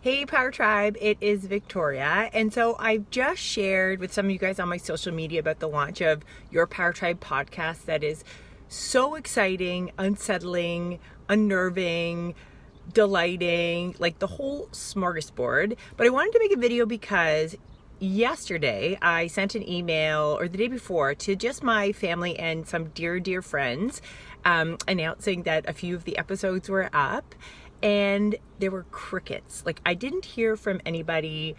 Hey Powertribe, it is Victoria, and so I've just shared with some of you guys on my social media about the launch of your Powertribe podcast that is so exciting, unsettling, unnerving, delighting, like the whole smorgasbord. But I wanted to make a video because yesterday I sent an email, or the day before, to just my family and some dear friends, announcing that a few of the episodes were up. And there were crickets. Like, I didn't hear from anybody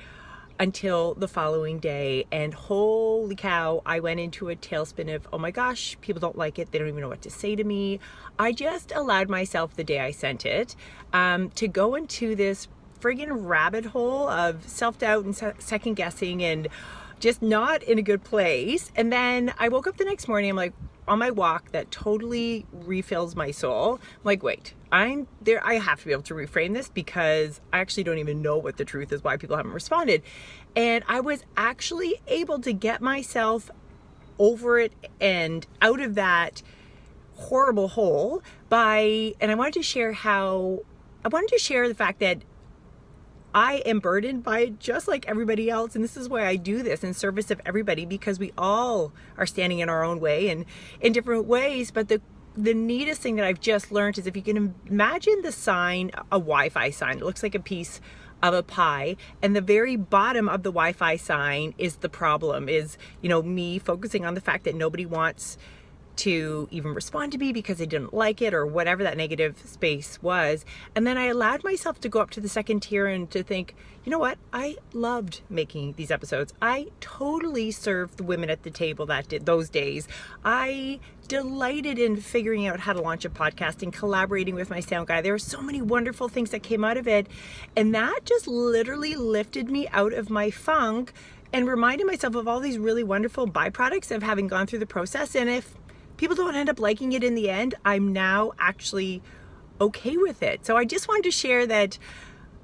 until the following day, and holy cow, I went into a tailspin of, oh my gosh, people don't like it, they don't even know what to say to me. I just allowed myself, the day I sent it, to go into this friggin' rabbit hole of self-doubt and second guessing and just not in a good place. And then I woke up the next morning, I'm like, on my walk that totally refills my soul. I'm like, wait, I'm there. I have to be able to reframe this because I actually don't even know what the truth is, why people haven't responded. And I was actually able to get myself over it and out of that horrible hole and I wanted to share the fact that I am burdened by it just like everybody else. And this is why I do this in service of everybody, because we all are standing in our own way and in different ways. But the neatest thing that I've just learned is, if you can imagine the sign, a Wi-Fi sign, it looks like a piece of a pie, and the very bottom of the Wi-Fi sign is the problem, is, me focusing on the fact that nobody wants to even respond to me because they didn't like it or whatever that negative space was. And then I allowed myself to go up to the second tier and to think, you know what? I loved making these episodes. I totally served the women at the table those days. I delighted in figuring out how to launch a podcast and collaborating with my sound guy. There were so many wonderful things that came out of it. And that just literally lifted me out of my funk and reminded myself of all these really wonderful byproducts of having gone through the process. And if people don't end up liking it in the end, I'm now actually okay with it. So I just wanted to share that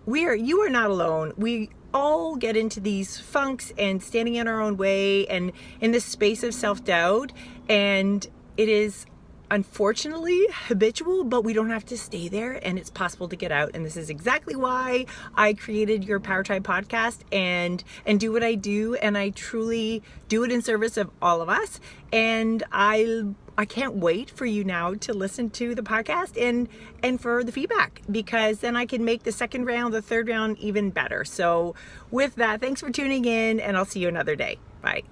you are not alone. We all get into these funks and standing in our own way and in this space of self-doubt. And it is unfortunately habitual, but we don't have to stay there, and it's possible to get out. And this is exactly why I created your Powertribe podcast and do what I do. And I truly do it in service of all of us. And I can't wait for you now to listen to the podcast and for the feedback, because then I can make the second round, the third round even better. So with that, thanks for tuning in, and I'll see you another day. Bye.